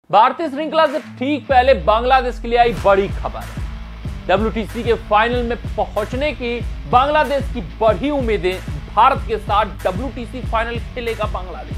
भारतीय श्रृंखला से ठीक पहले बांग्लादेश के लिए आई बड़ी खबर। WTC के फाइनल में पहुंचने की बांग्लादेश की बढ़ी उम्मीदें। भारत के साथ WTC फाइनल खेलेगा बांग्लादेश।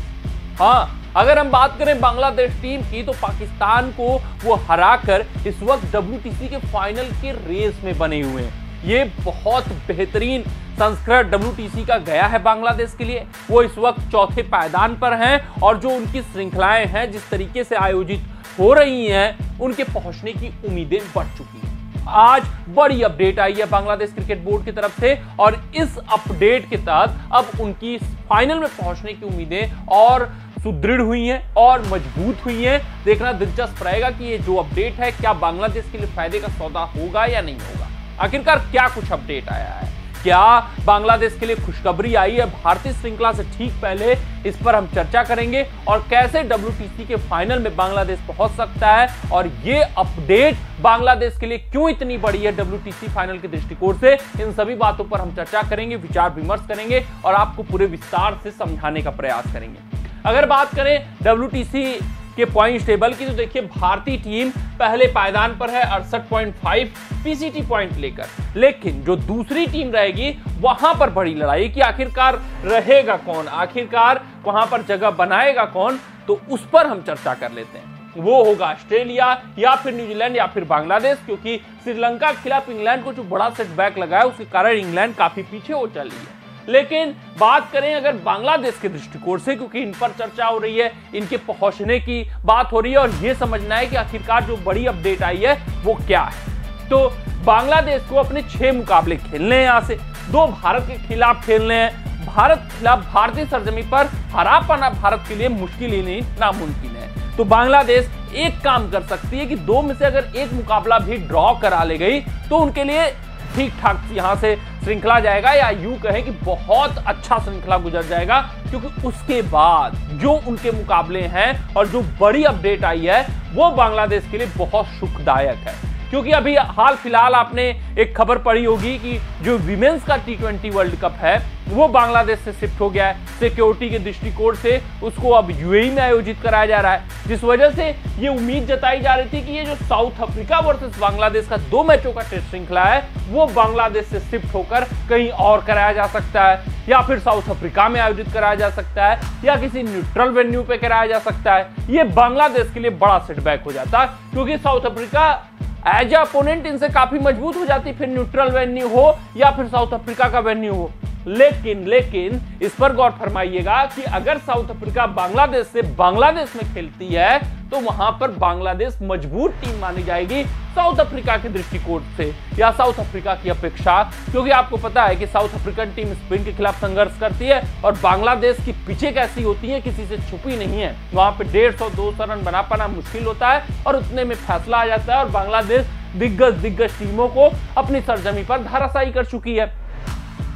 हाँ, अगर हम बात करें बांग्लादेश टीम की तो पाकिस्तान को वो हराकर इस वक्त WTC के फाइनल के रेस में बने हुए हैं। ये बहुत बेहतरीन संस्करण WTC का गया है बांग्लादेश के लिए। वो इस वक्त चौथे पायदान पर हैं और जो उनकी श्रृंखलाएं हैं जिस तरीके से आयोजित हो रही हैं, उनके पहुंचने की उम्मीदें बढ़ चुकी हैं। आज बड़ी अपडेट आई है बांग्लादेश क्रिकेट बोर्ड की तरफ से और इस अपडेट के तहत अब उनकी फाइनल में पहुंचने की उम्मीदें और सुदृढ़ हुई हैं और मजबूत हुई हैं। देखना दिलचस्प रहेगा कि ये जो अपडेट है क्या बांग्लादेश के लिए फायदे का सौदा होगा या नहीं होगा। आखिरकार क्या कुछ अपडेट आया है, क्या बांग्लादेश के लिए खुशखबरी आई है भारतीय श्रृंखला से ठीक पहले, इस पर हम चर्चा करेंगे और कैसे WTC के फाइनल में बांग्लादेश पहुंच सकता है और ये अपडेट बांग्लादेश के लिए क्यों इतनी बड़ी है WTC फाइनल के दृष्टिकोण से। इन सभी बातों पर हम चर्चा करेंगे, विचार विमर्श करेंगे और आपको पूरे विस्तार से समझाने का प्रयास करेंगे। अगर बात करें WTC के पॉइंट टेबल की तो देखिए भारतीय टीम पहले पायदान पर है 68.5 PCT पॉइंट लेकर, लेकिन जो दूसरी टीम रहेगी वहां पर बड़ी लड़ाई कि आखिरकार रहेगा कौन, आखिरकार वहां पर जगह बनाएगा कौन, तो उस पर हम चर्चा कर लेते हैं। वो होगा ऑस्ट्रेलिया या फिर न्यूजीलैंड या फिर बांग्लादेश, क्योंकि श्रीलंका के खिलाफ इंग्लैंड को जो बड़ा सेटबैक लगा है उसके कारण इंग्लैंड काफी पीछे हो चली है। लेकिन बात करें अगर बांग्लादेश के दृष्टिकोण से, क्योंकि इन पर चर्चा हो रही है, इनके पहुंचने की बात हो रही है और यह समझना है कि आखिरकार जो बड़ी अपडेट आई है वो क्या है। तो बांग्लादेश को अपने 6 मुकाबले खेलने हैं, यहां से 2 भारत के खिलाफ खेलने हैं। भारत के खिलाफ भारतीय सरजमी पर हरा पाना भारत के लिए मुश्किल ही नहीं नामुमकिन है। तो बांग्लादेश एक काम कर सकती है कि 2 में से अगर एक मुकाबला भी ड्रॉ करा ले गई तो उनके लिए ठीक ठाक यहां से श्रृंखला जाएगा, या यूं कहें कि बहुत अच्छा श्रृंखला गुजर जाएगा, क्योंकि उसके बाद जो उनके मुकाबले हैं और जो बड़ी अपडेट आई है वो बांग्लादेश के लिए बहुत सुखदायक है। क्योंकि अभी हाल फिलहाल आपने एक खबर पढ़ी होगी कि जो विमेंस का T20 वर्ल्ड कप है वो बांग्लादेश से शिफ्ट हो गया है। सिक्योरिटी के दृष्टिकोण से उसको अब UAE में आयोजित कराया जा रहा है, जिस वजह से ये उम्मीद जताई जा रही थी कि ये जो साउथ अफ्रीका वर्सेस बांग्लादेश का 2 मैचों का टेस्ट श्रृंखला है वो बांग्लादेश से शिफ्ट होकर कहीं और कराया जा सकता है, या फिर साउथ अफ्रीका में आयोजित कराया जा सकता है, या किसी न्यूट्रल वेन्यू पे कराया जा सकता है। ये बांग्लादेश के लिए बड़ा सेटबैक हो जाता, क्योंकि साउथ अफ्रीका एज अपोनेंट इनसे काफी मजबूत हो जाती, फिर न्यूट्रल वेन्यू हो या फिर साउथ अफ्रीका का वेन्यू हो। लेकिन इस पर गौर फरमाइएगा कि अगर साउथ अफ्रीका बांग्लादेश से बांग्लादेश में खेलती है तो वहां पर बांग्लादेश मजबूत टीम मानी जाएगी साउथ अफ्रीका के दृष्टिकोण से या साउथ अफ्रीका की अपेक्षा, क्योंकि आपको पता है कि साउथ अफ्रीकन टीम स्पिन के खिलाफ संघर्ष करती है और बांग्लादेश की पिचें कैसी होती है किसी से छुपी नहीं है। वहां पे 150-200 रन बना पाना मुश्किल होता है और उतने में फैसला आ जाता है और बांग्लादेश दिग्गज टीमों को अपनी सरजमी पर धराशायी कर चुकी है।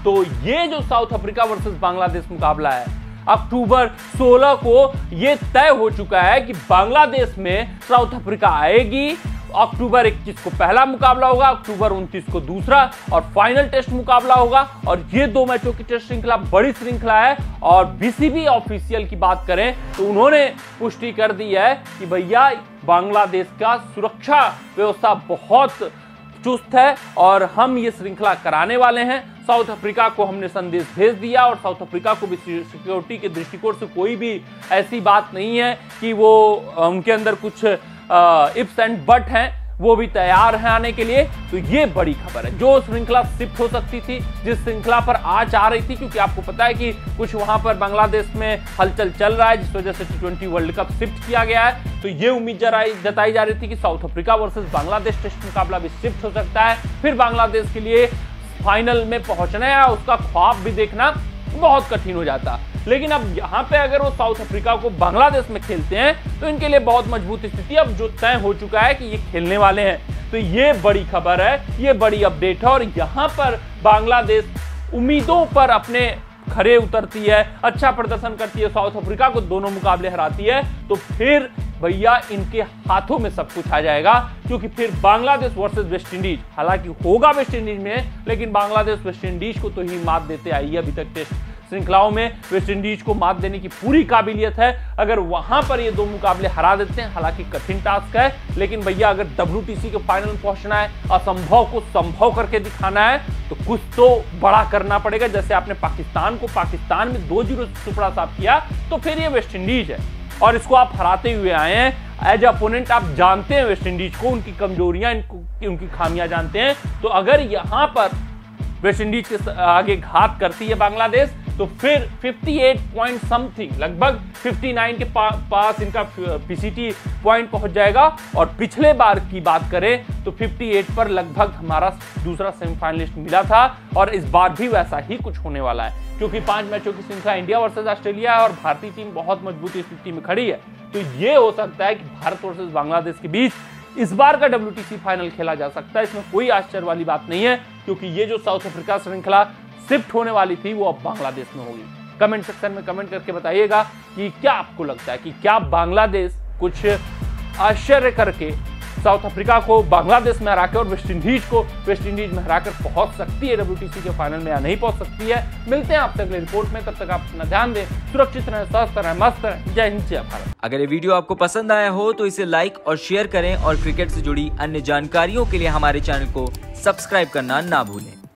तो ये जो साउथ अफ्रीका वर्सेस बांग्लादेश मुकाबला है अक्टूबर 16 को ये तय हो चुका है कि बांग्लादेश में साउथ अफ्रीका आएगी। अक्टूबर 21 को पहला मुकाबला होगा, अक्टूबर 29 को दूसरा और फाइनल टेस्ट मुकाबला होगा। और ये 2 मैचों की टेस्ट श्रृंखला बड़ी श्रृंखला है और BCB ऑफिशियल की बात करें तो उन्होंने पुष्टि कर दी है कि भैया बांग्लादेश का सुरक्षा व्यवस्था बहुत चुस्त है और हम ये श्रृंखला कराने वाले हैं। साउथ अफ्रीका को हमने संदेश भेज दिया और साउथ अफ्रीका को भी सिक्योरिटी के दृष्टिकोण से कोई भी ऐसी बात नहीं है कि वो उनके अंदर कुछ इफ्स एंड बट हैं, वो भी तैयार हैं आने के लिए। तो ये बड़ी खबर है। जो श्रृंखला शिफ्ट हो सकती थी, जिस श्रृंखला पर आज आ रही थी, क्योंकि आपको पता है कि कुछ वहां पर बांग्लादेश में हलचल चल रहा है जिस वजह से T20 वर्ल्ड कप शिफ्ट किया गया है, तो ये उम्मीद जताई जा रही थी कि South Africa versus Bangladesh test मुकाबला भी शिफ्ट हो सकता है। फिर बांग्लादेश के लिए फाइनल में पहुंचना है, उसका ख्वाब भी देखना बहुत कठिन हो जाता। लेकिन अब यहां पे अगर वो साउथ अफ्रीका को बांग्लादेश में खेलते हैं तो इनके लिए बहुत मजबूत स्थिति अब जो तय हो चुका है कि ये खेलने वाले हैं। तो ये बड़ी खबर है, ये बड़ी अपडेट है और यहां पर बांग्लादेश उम्मीदों पर अपने खरे उतरती है, अच्छा प्रदर्शन करती है, साउथ अफ्रीका को दोनों मुकाबले हराती है, तो फिर भैया इनके हाथों में सब कुछ आ जाएगा। क्योंकि फिर बांग्लादेश वर्सेस वेस्ट इंडीज, हालांकि होगा वेस्ट इंडीज में, लेकिन बांग्लादेश वेस्ट इंडीज को तो ही मात देते आई है अभी तक टेस्ट श्रृंखलाओं में वेस्ट इंडीज को मात देने की पूरी काबिलियत है। अगर वहां पर ये 2 मुकाबले हरा देते हैं, हालांकि कठिन टास्क है, लेकिन भैया अगर WTC के फाइनल में पहुंचना है, असंभव को संभव करके दिखाना है, तो कुछ तो बड़ा करना पड़ेगा। जैसे आपने पाकिस्तान को पाकिस्तान में 2-0 टुकड़ा साफ किया, तो फिर ये वेस्ट इंडीज है और इसको आप हराते हुए आए हैं। एज अपोनेंट आप जानते हैं वेस्ट इंडीज को, उनकी कमजोरियां, उनकी खामियां जानते हैं। तो अगर यहां पर वेस्ट इंडीज के आगे घात करती है बांग्लादेश, तो फिर 58 पॉइंट समथिंग, लगभग 59 के पास इनका पीसीटी पॉइंट पहुंच जाएगा। और पिछले बार की बात करें तो 58 पर लगभग हमारा दूसरा सेमीफाइनलिस्ट मिला था, और इस बार भी वैसा ही कुछ होने वाला है, क्योंकि 5 मैचों की श्रृंखला इंडिया वर्सेस ऑस्ट्रेलिया है और भारतीय टीम बहुत मजबूत स्थिति में खड़ी है। तो ये हो सकता है कि भारत वर्सेस बांग्लादेश के बीच इस बार का WTC फाइनल खेला जा सकता है। इसमें कोई आश्चर्य वाली बात नहीं है, क्योंकि ये जो साउथ अफ्रीका श्रृंखला शिफ्ट होने वाली थी वो अब बांग्लादेश में होगी। कमेंट सेक्शन में कमेंट करके बताइएगा कि क्या आपको लगता है कि क्या बांग्लादेश कुछ आश्चर्य करके साउथ अफ्रीका को बांग्लादेश में हराकर और वेस्ट इंडीज में हराकर पहुंच सकती है WTC के फाइनल में, या नहीं पहुंच सकती है। मिलते हैं आपसे अगले रिपोर्ट में, तब तक आप अपना ध्यान दें, सुरक्षित रहें, स्वस्थ रहें, मस्त रहें। जय हिंद, जय भारत। अगर ये वीडियो आपको पसंद आया हो तो इसे लाइक और शेयर करें, और क्रिकेट से जुड़ी अन्य जानकारियों के लिए हमारे चैनल को सब्सक्राइब करना ना भूलें।